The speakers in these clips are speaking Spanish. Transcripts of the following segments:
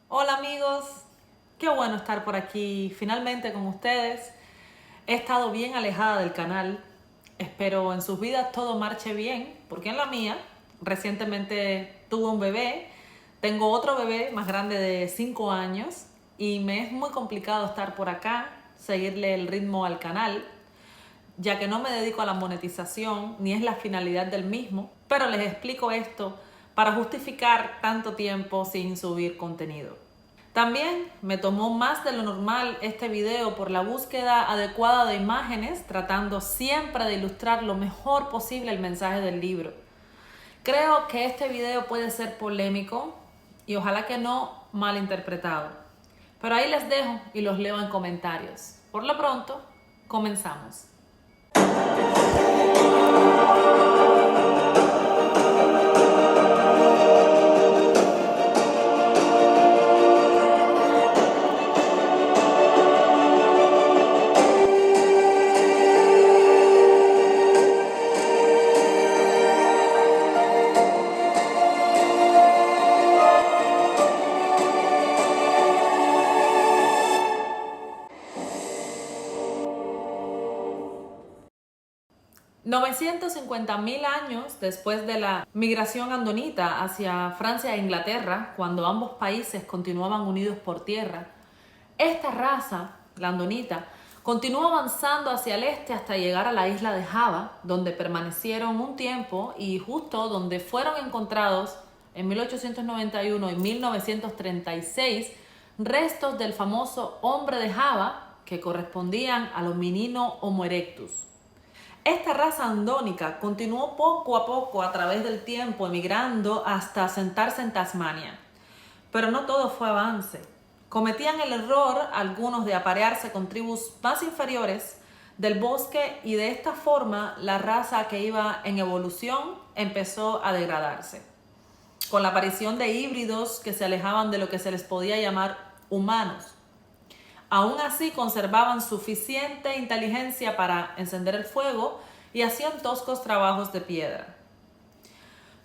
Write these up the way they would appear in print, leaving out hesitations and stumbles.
Hola amigos, qué bueno estar por aquí finalmente con ustedes. He estado bien alejada del canal, espero en sus vidas todo marche bien, porque en la mía recientemente tuve un bebé, tengo otro bebé más grande de 5 años y me es muy complicado estar por acá, seguirle el ritmo al canal, ya que no me dedico a la monetización ni es la finalidad del mismo, pero les explico esto para justificar tanto tiempo sin subir contenido. También me tomó más de lo normal este video por la búsqueda adecuada de imágenes, tratando siempre de ilustrar lo mejor posible el mensaje del libro. Creo que este video puede ser polémico y ojalá que no malinterpretado. Pero ahí les dejo y los leo en comentarios. Por lo pronto, comenzamos. 950.000 años después de la migración andonita hacia Francia e Inglaterra, cuando ambos países continuaban unidos por tierra, esta raza, la andonita, continuó avanzando hacia el este hasta llegar a la isla de Java, donde permanecieron un tiempo y justo donde fueron encontrados en 1891 y 1936 restos del famoso hombre de Java que correspondían al hominino Homo erectus. Esta raza andónica continuó poco a poco a través del tiempo emigrando hasta asentarse en Tasmania. Pero no todo fue avance. Cometían el error algunos de aparearse con tribus más inferiores del bosque y de esta forma la raza que iba en evolución empezó a degradarse. Con la aparición de híbridos que se alejaban de lo que se les podía llamar humanos. Aún así conservaban suficiente inteligencia para encender el fuego y hacían toscos trabajos de piedra.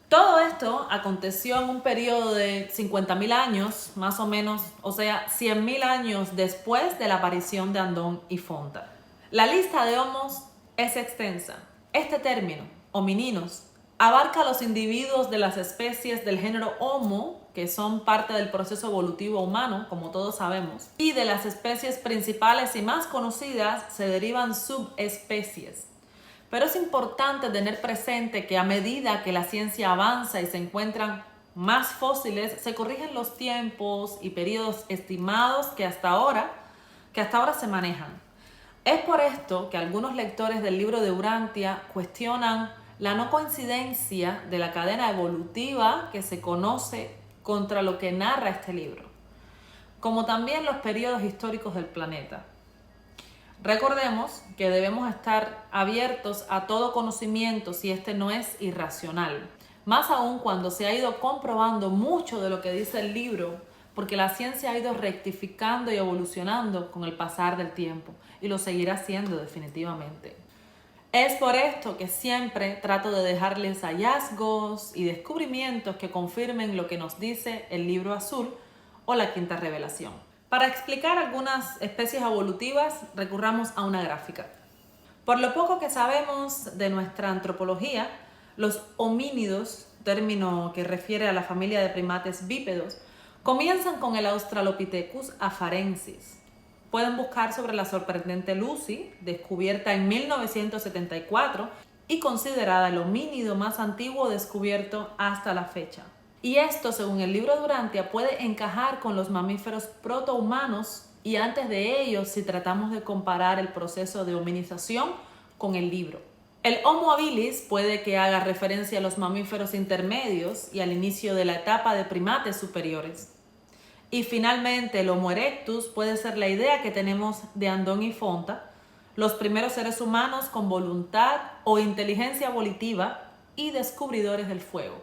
Todo esto aconteció en un periodo de 50.000 años, más o menos, o sea, 100.000 años después de la aparición de Andón y Fonta. La lista de homos es extensa. Este término, homininos, abarca a los individuos de las especies del género Homo, que son parte del proceso evolutivo humano, como todos sabemos, y de las especies principales y más conocidas se derivan subespecies. Pero es importante tener presente que a medida que la ciencia avanza y se encuentran más fósiles, se corrigen los tiempos y periodos estimados que hasta ahora se manejan. Es por esto que algunos lectores del libro de Urantia cuestionan la no coincidencia de la cadena evolutiva que se conoce contra lo que narra este libro, como también los periodos históricos del planeta. Recordemos que debemos estar abiertos a todo conocimiento si este no es irracional, más aún cuando se ha ido comprobando mucho de lo que dice el libro, porque la ciencia ha ido rectificando y evolucionando con el pasar del tiempo y lo seguirá haciendo definitivamente. Es por esto que siempre trato de dejarles hallazgos y descubrimientos que confirmen lo que nos dice el libro azul o la quinta revelación. Para explicar algunas especies evolutivas, recurramos a una gráfica. Por lo poco que sabemos de nuestra antropología, los homínidos, término que refiere a la familia de primates bípedos, comienzan con el Australopithecus afarensis. Pueden buscar sobre la sorprendente Lucy, descubierta en 1974 y considerada el homínido más antiguo descubierto hasta la fecha. Y esto, según el libro de Urantia, puede encajar con los mamíferos protohumanos y antes de ellos si tratamos de comparar el proceso de hominización con el libro. El Homo habilis puede que haga referencia a los mamíferos intermedios y al inicio de la etapa de primates superiores. Y finalmente el Homo erectus puede ser la idea que tenemos de Andón y Fonta, los primeros seres humanos con voluntad o inteligencia volitiva y descubridores del fuego.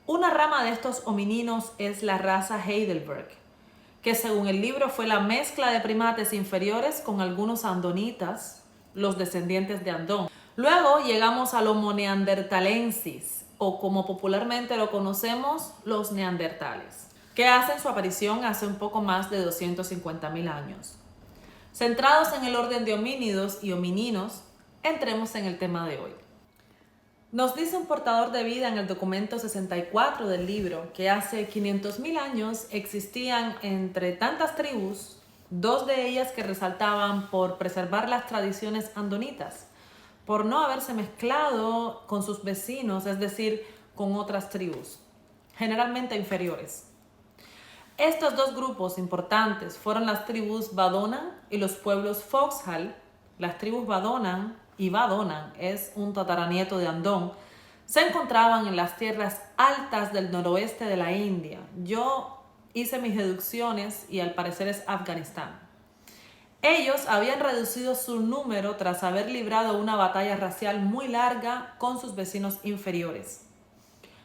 Una rama de estos homininos es la raza Heidelberg, que según el libro fue la mezcla de primates inferiores con algunos andonitas, los descendientes de Andón. Luego llegamos al Homo neanderthalensis, o como popularmente lo conocemos, los neandertales. que hacen su aparición hace un poco más de 250.000 años. Centrados en el orden de homínidos y homininos, entremos en el tema de hoy. Nos dice un portador de vida en el documento 64 del libro que hace 500.000 años existían entre tantas tribus, dos de ellas que resaltaban por preservar las tradiciones andonitas, por no haberse mezclado con sus vecinos, es decir, con otras tribus, generalmente inferiores. Estos dos grupos importantes fueron las tribus Badonan y los pueblos Foxhal. Las tribus Badonan y Badonan es un tataranieto de Andón, se encontraban en las tierras altas del noroeste de la India. Yo hice mis deducciones y al parecer es Afganistán. Ellos habían reducido su número tras haber librado una batalla racial muy larga con sus vecinos inferiores.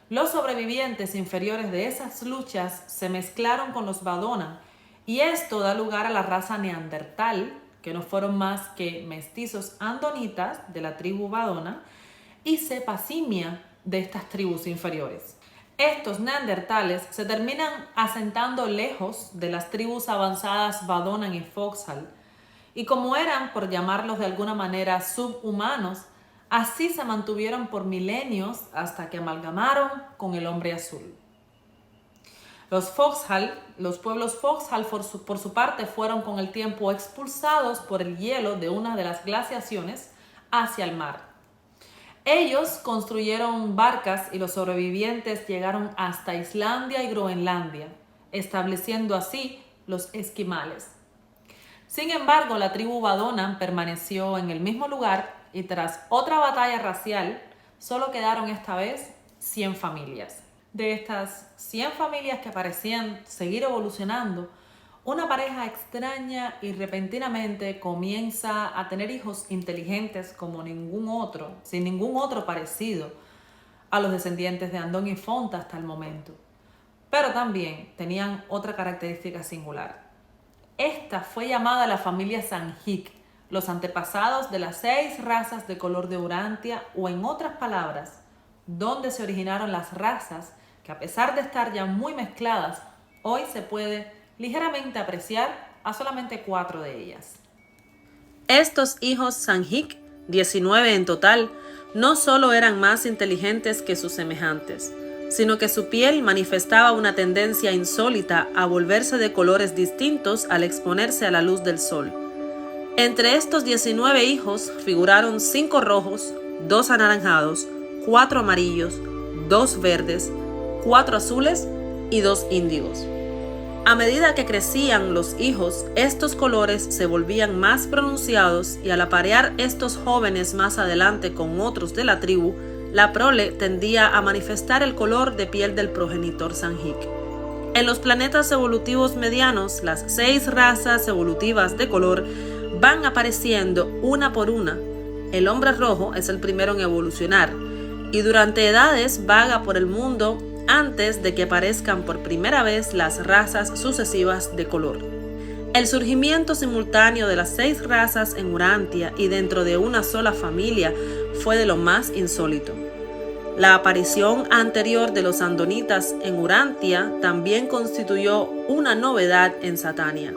Los sobrevivientes inferiores de esas luchas se mezclaron con los Badonan y esto da lugar a la raza neandertal, que no fueron más que mestizos andonitas de la tribu Badona y cepa simia de estas tribus inferiores. Estos neandertales se terminan asentando lejos de las tribus avanzadas Badonan y Foxhal y como eran, por llamarlos de alguna manera, subhumanos, así se mantuvieron por milenios hasta que amalgamaron con el hombre azul. Los pueblos Foxhal, por su parte, fueron con el tiempo expulsados por el hielo de una de las glaciaciones hacia el mar. Ellos construyeron barcas y los sobrevivientes llegaron hasta Islandia y Groenlandia, estableciendo así los esquimales. Sin embargo, la tribu Badonan permaneció en el mismo lugar y tras otra batalla racial, solo quedaron esta vez 100 familias. De estas 100 familias que parecían seguir evolucionando, una pareja extraña y repentinamente comienza a tener hijos inteligentes como ningún otro, sin ningún otro parecido a los descendientes de Andón y Fonta hasta el momento. Pero también tenían otra característica singular. Esta fue llamada la familia Sanjik, los antepasados de las 6 razas de color de Urantia, o en otras palabras, donde se originaron las razas que a pesar de estar ya muy mezcladas, hoy se puede ligeramente apreciar a solamente 4 de ellas. Estos hijos Sanjik, 19 en total, no solo eran más inteligentes que sus semejantes, sino que su piel manifestaba una tendencia insólita a volverse de colores distintos al exponerse a la luz del sol. Entre estos 19 hijos figuraron 5 rojos, 2 anaranjados, 4 amarillos, 2 verdes, 4 azules y 2 índigos. A medida que crecían los hijos, estos colores se volvían más pronunciados y al aparear estos jóvenes más adelante con otros de la tribu, la prole tendía a manifestar el color de piel del progenitor Sanjik. En los planetas evolutivos medianos, las 6 razas evolutivas de color van apareciendo una por una. El hombre rojo es el primero en evolucionar y durante edades vaga por el mundo antes de que aparezcan por primera vez las razas sucesivas de color. El surgimiento simultáneo de las 6 razas en Urantia y dentro de una sola familia fue de lo más insólito. La aparición anterior de los andonitas en Urantia también constituyó una novedad en Satania.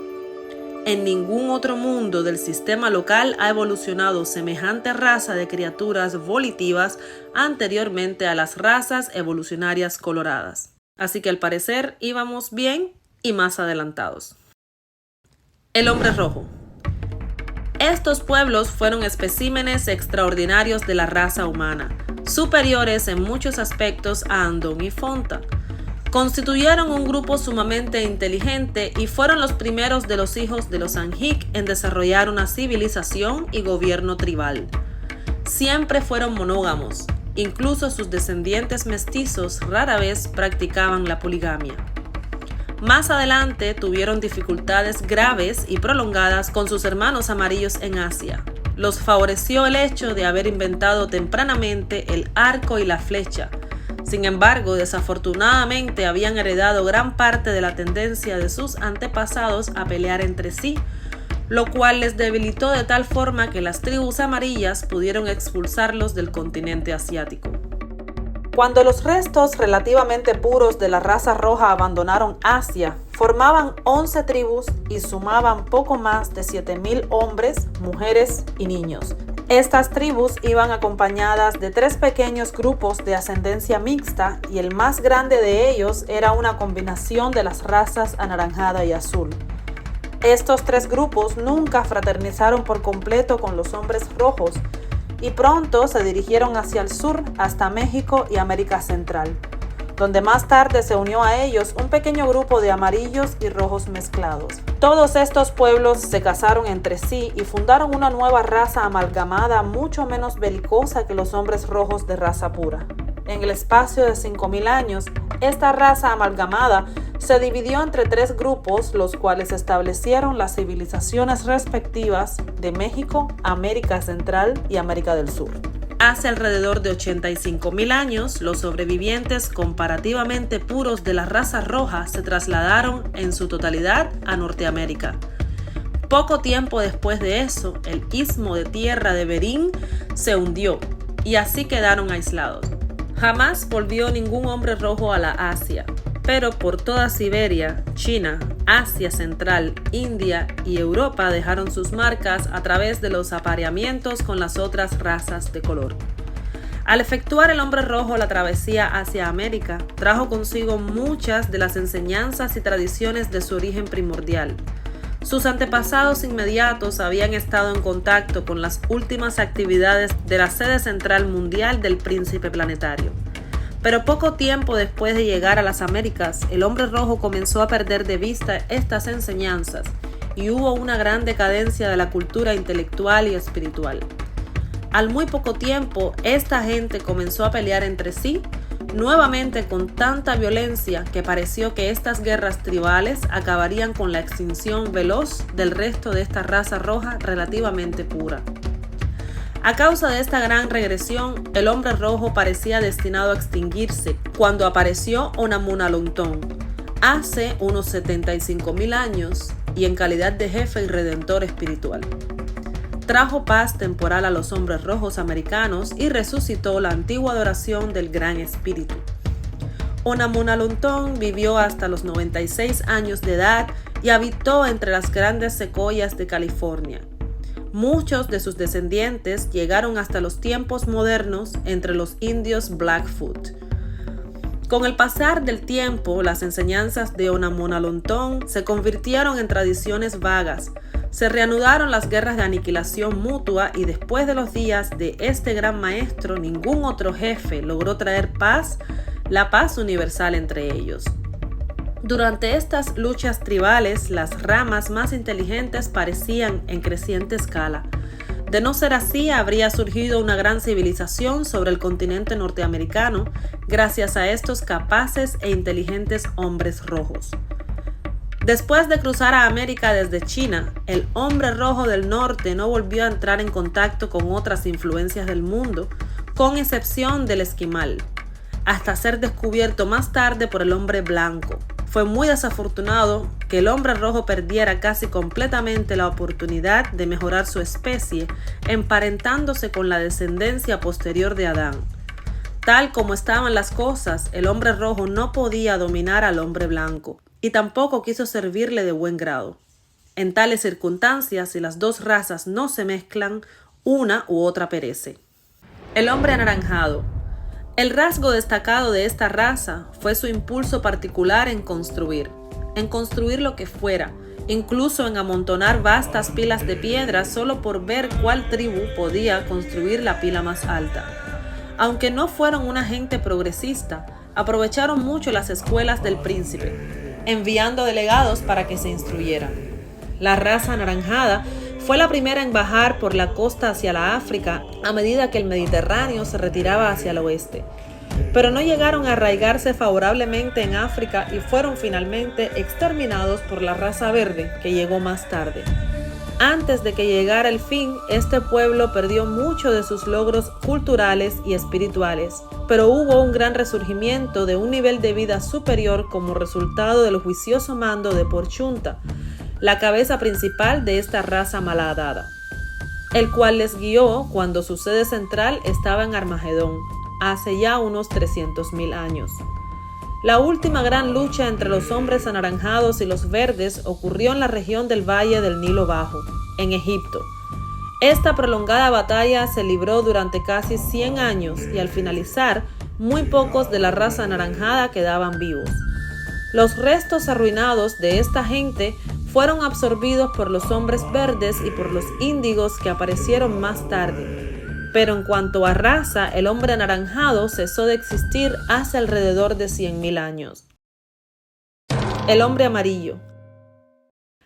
En ningún otro mundo del sistema local ha evolucionado semejante raza de criaturas volitivas anteriormente a las razas evolucionarias coloradas. Así que al parecer íbamos bien y más adelantados. El hombre rojo. Estos pueblos fueron especímenes extraordinarios de la raza humana, superiores en muchos aspectos a Andón y Fonta. Constituyeron un grupo sumamente inteligente y fueron los primeros de los hijos de los Sanjik en desarrollar una civilización y gobierno tribal. Siempre fueron monógamos, incluso sus descendientes mestizos rara vez practicaban la poligamia. Más adelante tuvieron dificultades graves y prolongadas con sus hermanos amarillos en Asia. Los favoreció el hecho de haber inventado tempranamente el arco y la flecha. Sin embargo, desafortunadamente habían heredado gran parte de la tendencia de sus antepasados a pelear entre sí, lo cual les debilitó de tal forma que las tribus amarillas pudieron expulsarlos del continente asiático. Cuando los restos relativamente puros de la raza roja abandonaron Asia, formaban 11 tribus y sumaban poco más de 7.000 hombres, mujeres y niños. Estas tribus iban acompañadas de 3 pequeños grupos de ascendencia mixta y el más grande de ellos era una combinación de las razas anaranjada y azul. Estos 3 grupos nunca fraternizaron por completo con los hombres rojos y pronto se dirigieron hacia el sur hasta México y América Central, donde más tarde se unió a ellos un pequeño grupo de amarillos y rojos mezclados. Todos estos pueblos se casaron entre sí y fundaron una nueva raza amalgamada mucho menos belicosa que los hombres rojos de raza pura. En el espacio de 5.000 años, esta raza amalgamada se dividió entre 3 grupos, los cuales establecieron las civilizaciones respectivas de México, América Central y América del Sur. Hace alrededor de 85.000 años, los sobrevivientes comparativamente puros de la raza roja se trasladaron en su totalidad a Norteamérica. Poco tiempo después de eso, el istmo de tierra de Bering se hundió y así quedaron aislados. Jamás volvió ningún hombre rojo a la Asia, pero por toda Siberia, China, Asia Central, India y Europa dejaron sus marcas a través de los apareamientos con las otras razas de color. Al efectuar el hombre rojo la travesía hacia América, trajo consigo muchas de las enseñanzas y tradiciones de su origen primordial. Sus antepasados inmediatos habían estado en contacto con las últimas actividades de la sede central mundial del príncipe planetario. Pero poco tiempo después de llegar a las Américas, el hombre rojo comenzó a perder de vista estas enseñanzas y hubo una gran decadencia de la cultura intelectual y espiritual. Al muy poco tiempo, esta gente comenzó a pelear entre sí, nuevamente con tanta violencia que pareció que estas guerras tribales acabarían con la extinción veloz del resto de esta raza roja relativamente pura. A causa de esta gran regresión, el hombre rojo parecía destinado a extinguirse cuando apareció Onamunalonktón, hace unos 75.000 años y en calidad de jefe y redentor espiritual. Trajo paz temporal a los hombres rojos americanos y resucitó la antigua adoración del Gran Espíritu. Onamunalonktón vivió hasta los 96 años de edad y habitó entre las grandes secoyas de California. Muchos de sus descendientes llegaron hasta los tiempos modernos entre los indios Blackfoot. Con el pasar del tiempo, las enseñanzas de Onamunalonktón se convirtieron en tradiciones vagas. Se reanudaron las guerras de aniquilación mutua y después de los días de este gran maestro, ningún otro jefe logró traer la paz universal entre ellos. Durante estas luchas tribales, las ramas más inteligentes parecían en creciente escala. De no ser así, habría surgido una gran civilización sobre el continente norteamericano gracias a estos capaces e inteligentes hombres rojos. Después de cruzar a América desde China, el hombre rojo del norte no volvió a entrar en contacto con otras influencias del mundo, con excepción del esquimal, hasta ser descubierto más tarde por el hombre blanco. Fue muy desafortunado que el hombre rojo perdiera casi completamente la oportunidad de mejorar su especie, emparentándose con la descendencia posterior de Adán. Tal como estaban las cosas, el hombre rojo no podía dominar al hombre blanco y tampoco quiso servirle de buen grado. En tales circunstancias, si las dos razas no se mezclan, una u otra perece. El hombre anaranjado. El rasgo destacado de esta raza fue su impulso particular en construir lo que fuera, incluso en amontonar vastas pilas de piedras solo por ver cuál tribu podía construir la pila más alta. Aunque no fueron una gente progresista, aprovecharon mucho las escuelas del príncipe, enviando delegados para que se instruyeran. La raza anaranjada fue la primera en bajar por la costa hacia la África a medida que el Mediterráneo se retiraba hacia el oeste. Pero no llegaron a arraigarse favorablemente en África y fueron finalmente exterminados por la raza verde, que llegó más tarde. Antes de que llegara el fin, este pueblo perdió mucho de sus logros culturales y espirituales, pero hubo un gran resurgimiento de un nivel de vida superior como resultado del juicioso mando de Porchunta, la cabeza principal de esta raza malhadada, el cual les guió cuando su sede central estaba en Armagedón, hace ya unos 300.000 años. La última gran lucha entre los hombres anaranjados y los verdes ocurrió en la región del Valle del Nilo Bajo, en Egipto. Esta prolongada batalla se libró durante casi 100 años y al finalizar, muy pocos de la raza anaranjada quedaban vivos. Los restos arruinados de esta gente fueron absorbidos por los hombres verdes y por los índigos que aparecieron más tarde. Pero en cuanto a raza, el hombre anaranjado cesó de existir hace alrededor de 100.000 años. El hombre amarillo.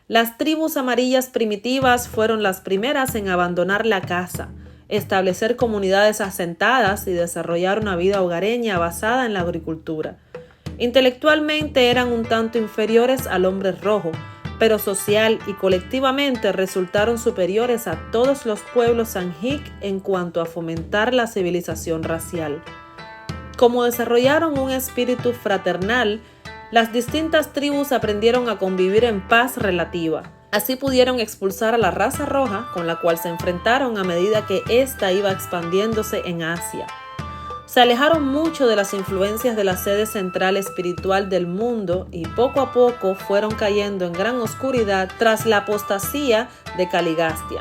Las tribus amarillas primitivas fueron las primeras en abandonar la caza, establecer comunidades asentadas y desarrollar una vida hogareña basada en la agricultura. Intelectualmente eran un tanto inferiores al hombre rojo, pero social y colectivamente resultaron superiores a todos los pueblos Sanjik en cuanto a fomentar la civilización racial. Como desarrollaron un espíritu fraternal, las distintas tribus aprendieron a convivir en paz relativa. Así pudieron expulsar a la raza roja, con la cual se enfrentaron a medida que ésta iba expandiéndose en Asia. Se alejaron mucho de las influencias de la sede central espiritual del mundo y poco a poco fueron cayendo en gran oscuridad tras la apostasía de Caligastia.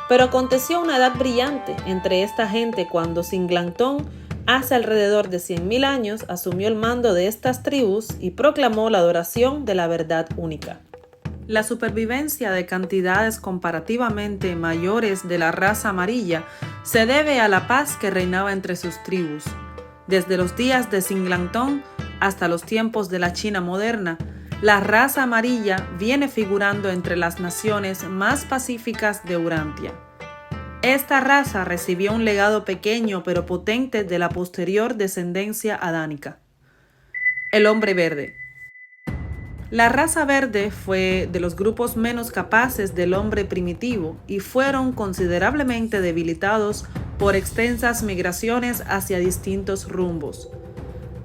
Pero aconteció una edad brillante entre esta gente cuando Singlantón, hace alrededor de 100.000 años, asumió el mando de estas tribus y proclamó la adoración de la verdad única. La supervivencia de cantidades comparativamente mayores de la raza amarilla se debe a la paz que reinaba entre sus tribus. Desde los días de Singlantón hasta los tiempos de la China moderna, la raza amarilla viene figurando entre las naciones más pacíficas de Urantia. Esta raza recibió un legado pequeño pero potente de la posterior descendencia adánica. El hombre verde. La raza verde fue de los grupos menos capaces del hombre primitivo y fueron considerablemente debilitados por extensas migraciones hacia distintos rumbos.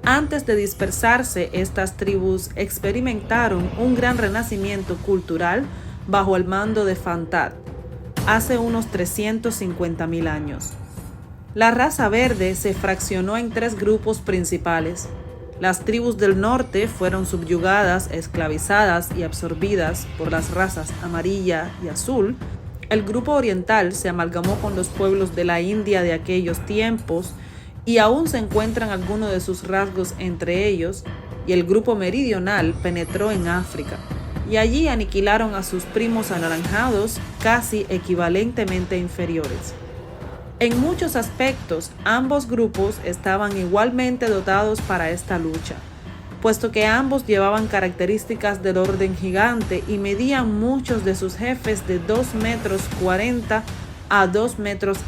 Antes de dispersarse, estas tribus experimentaron un gran renacimiento cultural bajo el mando de Fantad, hace unos 350.000 años. La raza verde se fraccionó en 3 grupos principales. Las tribus del norte fueron subyugadas, esclavizadas y absorbidas por las razas amarilla y azul. El grupo oriental se amalgamó con los pueblos de la India de aquellos tiempos y aún se encuentran algunos de sus rasgos entre ellos, y el grupo meridional penetró en África y allí aniquilaron a sus primos anaranjados casi equivalentemente inferiores. En muchos aspectos, ambos grupos estaban igualmente dotados para esta lucha, puesto que ambos llevaban características del orden gigante y medían muchos de sus jefes de 2,40 metros a 2,70 metros.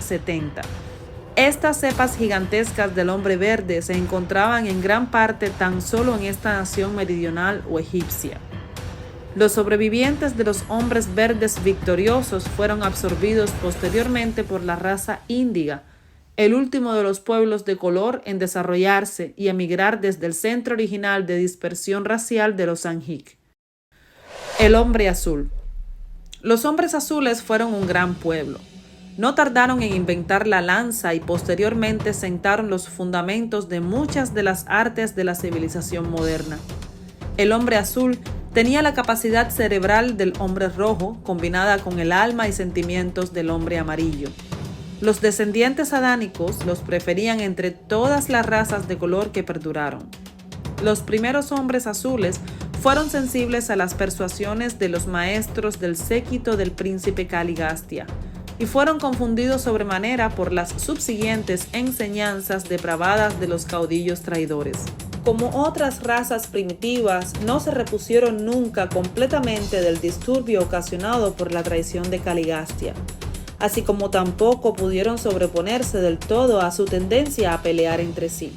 Estas cepas gigantescas del hombre verde se encontraban en gran parte tan solo en esta nación meridional o egipcia. Los sobrevivientes de los hombres verdes victoriosos fueron absorbidos posteriormente por la raza índiga, el último de los pueblos de color en desarrollarse y emigrar desde el centro original de dispersión racial de los Sanjik. El hombre azul. Los hombres azules fueron un gran pueblo. No tardaron en inventar la lanza y posteriormente sentaron los fundamentos de muchas de las artes de la civilización moderna. El hombre azul tenía la capacidad cerebral del hombre rojo combinada con el alma y sentimientos del hombre amarillo. Los descendientes adánicos los preferían entre todas las razas de color que perduraron. Los primeros hombres azules fueron sensibles a las persuasiones de los maestros del séquito del príncipe Caligastia y fueron confundidos sobremanera por las subsiguientes enseñanzas depravadas de los caudillos traidores. Como otras razas primitivas, no se repusieron nunca completamente del disturbio ocasionado por la traición de Caligastia, así como tampoco pudieron sobreponerse del todo a su tendencia a pelear entre sí.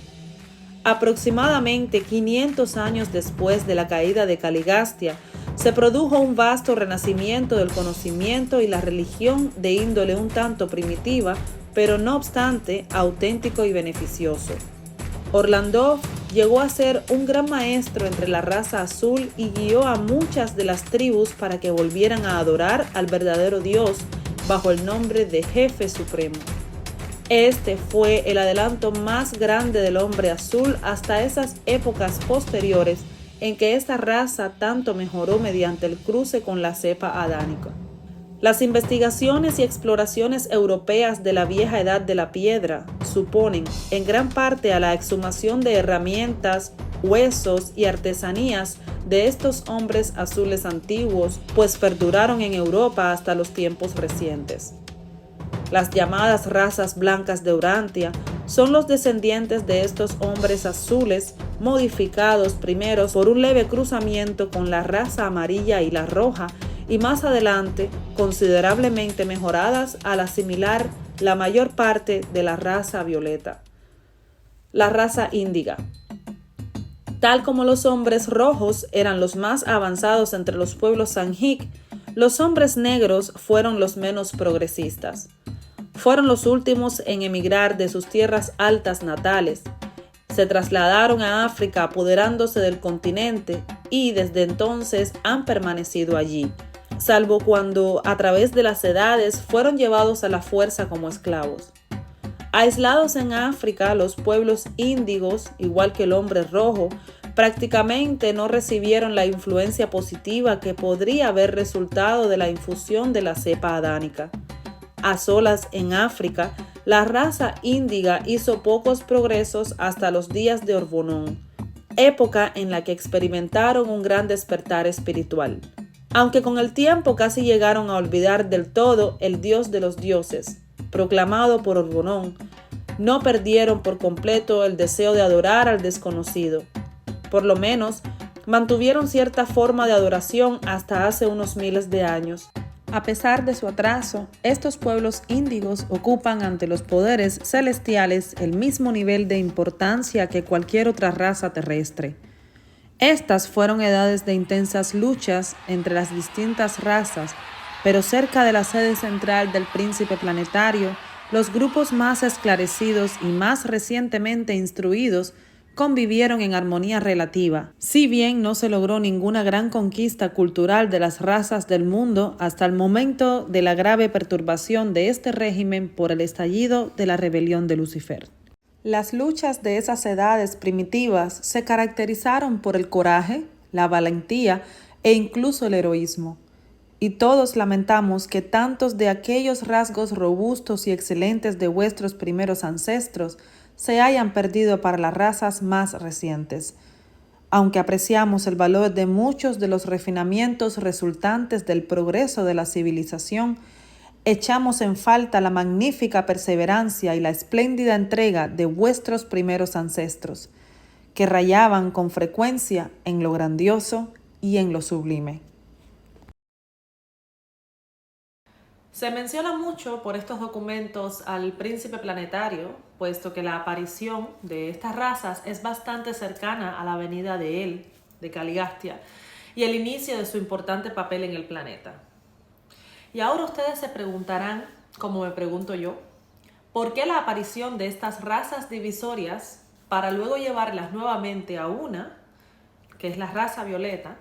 Aproximadamente 500 años después de la caída de Caligastia, se produjo un vasto renacimiento del conocimiento y la religión de índole un tanto primitiva, pero no obstante auténtico y beneficioso. Orlandov llegó a ser un gran maestro entre la raza azul y guió a muchas de las tribus para que volvieran a adorar al verdadero Dios bajo el nombre de Jefe Supremo. Este fue el adelanto más grande del hombre azul hasta esas épocas posteriores en que esta raza tanto mejoró mediante el cruce con la cepa adánica. Las investigaciones y exploraciones europeas de la vieja edad de la piedra suponen en gran parte a la exhumación de herramientas, huesos y artesanías de estos hombres azules antiguos, pues perduraron en Europa hasta los tiempos recientes. Las llamadas razas blancas de Urantia son los descendientes de estos hombres azules, modificados primero por un leve cruzamiento con la raza amarilla y la roja, y más adelante considerablemente mejoradas al asimilar la mayor parte de la raza violeta. La raza índiga. Tal como los hombres rojos eran los más avanzados entre los pueblos Sangheek, los hombres negros fueron los menos progresistas. Fueron los últimos en emigrar de sus tierras altas natales. Se trasladaron a África apoderándose del continente y desde entonces han permanecido allí, salvo cuando a través de las edades fueron llevados a la fuerza como esclavos. Aislados en África, los pueblos índigos, igual que el hombre rojo, prácticamente no recibieron la influencia positiva que podría haber resultado de la infusión de la cepa adánica. A solas en África, la raza índiga hizo pocos progresos hasta los días de Orbonón, época en la que experimentaron un gran despertar espiritual. Aunque con el tiempo casi llegaron a olvidar del todo el Dios de los dioses, proclamado por Orbonón, no perdieron por completo el deseo de adorar al desconocido. Por lo menos, mantuvieron cierta forma de adoración hasta hace unos miles de años. A pesar de su atraso, estos pueblos índigos ocupan ante los poderes celestiales el mismo nivel de importancia que cualquier otra raza terrestre. Estas fueron edades de intensas luchas entre las distintas razas, pero cerca de la sede central del príncipe planetario, los grupos más esclarecidos y más recientemente instruidos convivieron en armonía relativa, si bien no se logró ninguna gran conquista cultural de las razas del mundo hasta el momento de la grave perturbación de este régimen por el estallido de la rebelión de Lucifer. Las luchas de esas edades primitivas se caracterizaron por el coraje, la valentía e incluso el heroísmo. Y todos lamentamos que tantos de aquellos rasgos robustos y excelentes de vuestros primeros ancestros se hayan perdido para las razas más recientes. Aunque apreciamos el valor de muchos de los refinamientos resultantes del progreso de la civilización, echamos en falta la magnífica perseverancia y la espléndida entrega de vuestros primeros ancestros, que rayaban con frecuencia en lo grandioso y en lo sublime. Se menciona mucho por estos documentos al príncipe planetario, puesto que la aparición de estas razas es bastante cercana a la venida de él, de Caligastia, y el inicio de su importante papel en el planeta. Y ahora ustedes se preguntarán, como me pregunto yo, ¿por qué la aparición de estas razas divisorias para luego llevarlas nuevamente a una, que es la raza violeta,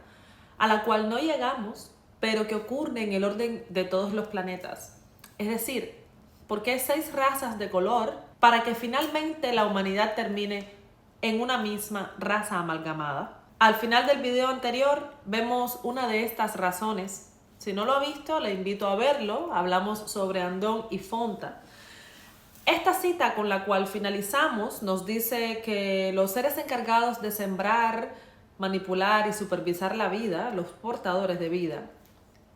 a la cual no llegamos, pero que ocurre en el orden de todos los planetas? Es decir, ¿por qué hay 6 razas de color para que finalmente la humanidad termine en una misma raza amalgamada? Al final del video anterior vemos una de estas razones. Si no lo ha visto, le invito a verlo. Hablamos sobre Andón y Fonta. Esta cita con la cual finalizamos nos dice que los seres encargados de sembrar, manipular y supervisar la vida, los portadores de vida,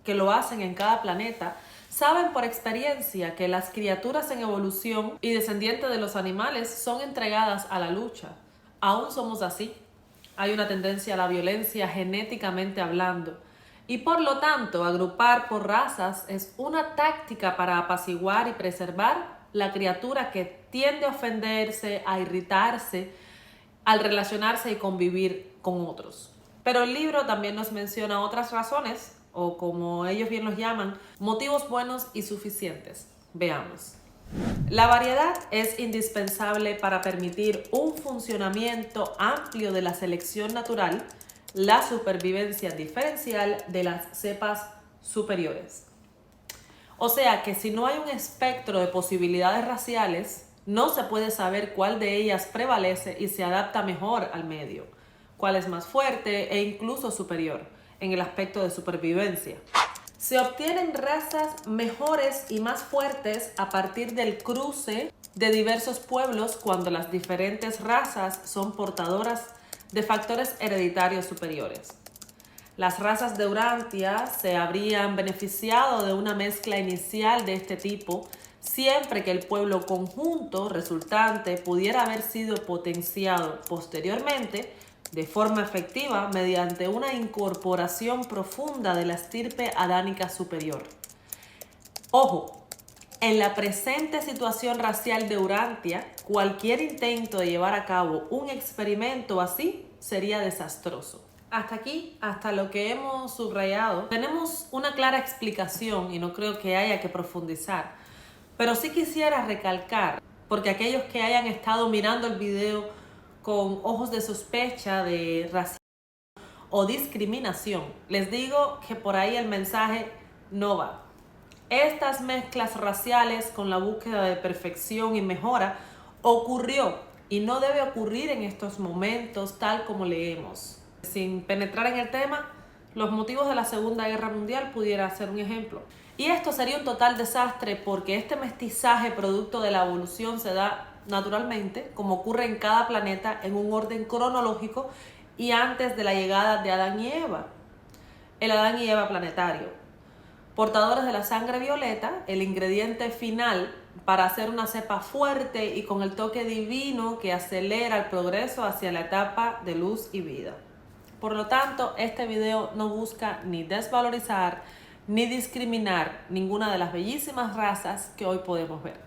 que lo hacen en cada planeta, saben por experiencia que las criaturas en evolución y descendientes de los animales son entregadas a la lucha. Aún somos así. Hay una tendencia a la violencia genéticamente hablando. Y por lo tanto, agrupar por razas es una táctica para apaciguar y preservar la criatura que tiende a ofenderse, a irritarse, al relacionarse y convivir con otros. Pero el libro también nos menciona otras razones, o como ellos bien los llaman, motivos buenos y suficientes. Veamos. La variedad es indispensable para permitir un funcionamiento amplio de la selección natural, la supervivencia diferencial de las cepas superiores. O sea que si no hay un espectro de posibilidades raciales, no se puede saber cuál de ellas prevalece y se adapta mejor al medio, cuál es más fuerte e incluso superior en el aspecto de supervivencia. Se obtienen razas mejores y más fuertes a partir del cruce de diversos pueblos cuando las diferentes razas son portadoras de factores hereditarios superiores. Las razas de Urantia se habrían beneficiado de una mezcla inicial de este tipo siempre que el pueblo conjunto resultante pudiera haber sido potenciado posteriormente de forma efectiva mediante una incorporación profunda de la estirpe adánica superior. Ojo, en la presente situación racial de Urantia, cualquier intento de llevar a cabo un experimento así sería desastroso. Hasta aquí, hasta lo que hemos subrayado, tenemos una clara explicación y no creo que haya que profundizar. Pero sí quisiera recalcar, porque aquellos que hayan estado mirando el video con ojos de sospecha de racismo o discriminación, les digo que por ahí el mensaje no va. Estas mezclas raciales con la búsqueda de perfección y mejora ocurrió y no debe ocurrir en estos momentos tal como leemos. Sin penetrar en el tema, los motivos de la Segunda Guerra Mundial pudiera ser un ejemplo. Y esto sería un total desastre porque este mestizaje producto de la evolución se da naturalmente, como ocurre en cada planeta, en un orden cronológico y antes de la llegada de Adán y Eva, el Adán y Eva planetario. Portadores de la sangre violeta, el ingrediente final para hacer una cepa fuerte y con el toque divino que acelera el progreso hacia la etapa de luz y vida. Por lo tanto, este video no busca ni desvalorizar ni discriminar ninguna de las bellísimas razas que hoy podemos ver.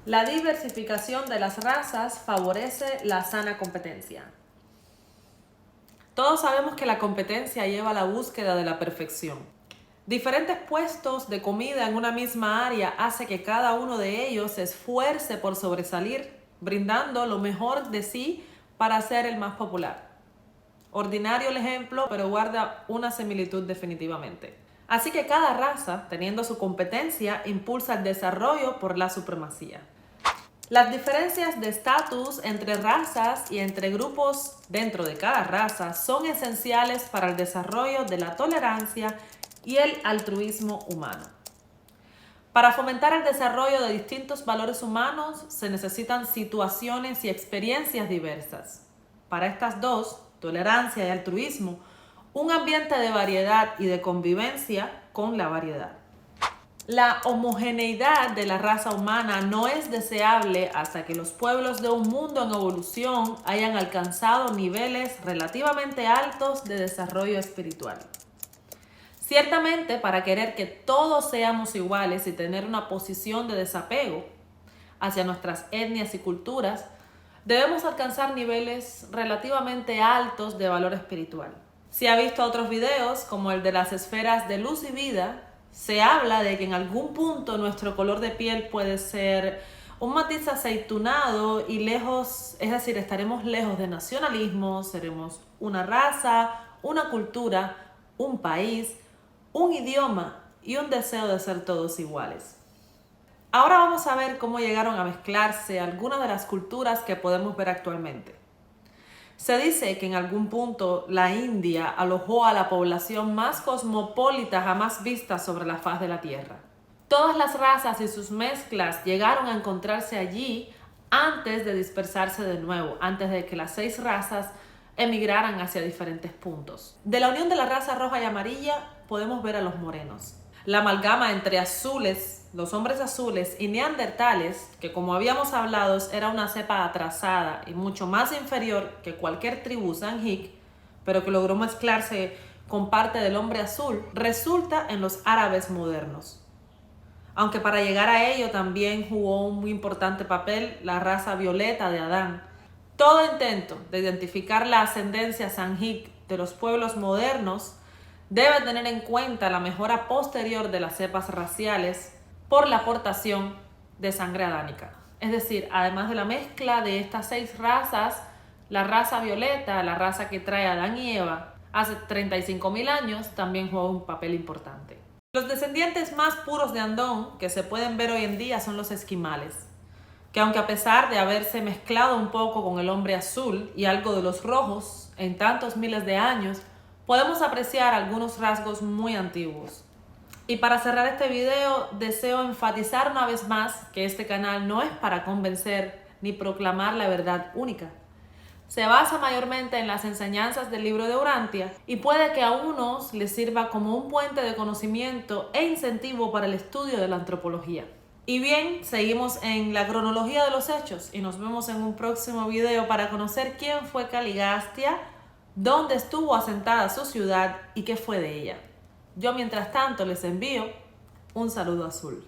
La diversificación de las razas favorece la sana competencia. Todos sabemos que la competencia lleva a la búsqueda de la perfección. Diferentes puestos de comida en una misma área hace que cada uno de ellos se esfuerce por sobresalir, brindando lo mejor de sí para ser el más popular. Ordinario el ejemplo, pero guarda una similitud definitivamente. Así que cada raza, teniendo su competencia, impulsa el desarrollo por la supremacía. Las diferencias de estatus entre razas y entre grupos dentro de cada raza son esenciales para el desarrollo de la tolerancia y el altruismo humano. Para fomentar el desarrollo de distintos valores humanos se necesitan situaciones y experiencias diversas. Para estas dos, tolerancia y altruismo, un ambiente de variedad y de convivencia con la variedad. La homogeneidad de la raza humana no es deseable hasta que los pueblos de un mundo en evolución hayan alcanzado niveles relativamente altos de desarrollo espiritual. Ciertamente, para querer que todos seamos iguales y tener una posición de desapego hacia nuestras etnias y culturas, debemos alcanzar niveles relativamente altos de valor espiritual. Si ha visto otros videos, como el de las esferas de luz y vida, se habla de que en algún punto nuestro color de piel puede ser un matiz aceitunado y lejos, es decir, estaremos lejos de nacionalismo, seremos una raza, una cultura, un país, un idioma y un deseo de ser todos iguales. Ahora vamos a ver cómo llegaron a mezclarse algunas de las culturas que podemos ver actualmente. Se dice que en algún punto la India alojó a la población más cosmopolita jamás vista sobre la faz de la Tierra. Todas las razas y sus mezclas llegaron a encontrarse allí antes de dispersarse de nuevo, antes de que las 6 razas emigraran hacia diferentes puntos. De la unión de la raza roja y amarilla podemos ver a los morenos. La amalgama entre azules, los hombres azules y neandertales, que como habíamos hablado era una cepa atrasada y mucho más inferior que cualquier tribu Sangheek, pero que logró mezclarse con parte del hombre azul, resulta en los árabes modernos. Aunque para llegar a ello también jugó un muy importante papel la raza violeta de Adán. Todo intento de identificar la ascendencia Sangheek de los pueblos modernos debe tener en cuenta la mejora posterior de las cepas raciales por la aportación de sangre adánica. Es decir, además de la mezcla de estas 6 razas, la raza violeta, la raza que trae a Adán y Eva hace 35.000 años, también juega un papel importante. Los descendientes más puros de Andón que se pueden ver hoy en día son los esquimales, que aunque a pesar de haberse mezclado un poco con el hombre azul y algo de los rojos en tantos miles de años, podemos apreciar algunos rasgos muy antiguos. Y para cerrar este video, deseo enfatizar una vez más que este canal no es para convencer ni proclamar la verdad única. Se basa mayormente en las enseñanzas del libro de Urantia y puede que a unos les sirva como un puente de conocimiento e incentivo para el estudio de la antropología. Y bien, seguimos en la cronología de los hechos y nos vemos en un próximo video para conocer quién fue Caligastia, dónde estuvo asentada su ciudad y qué fue de ella. Yo mientras tanto les envío un saludo azul.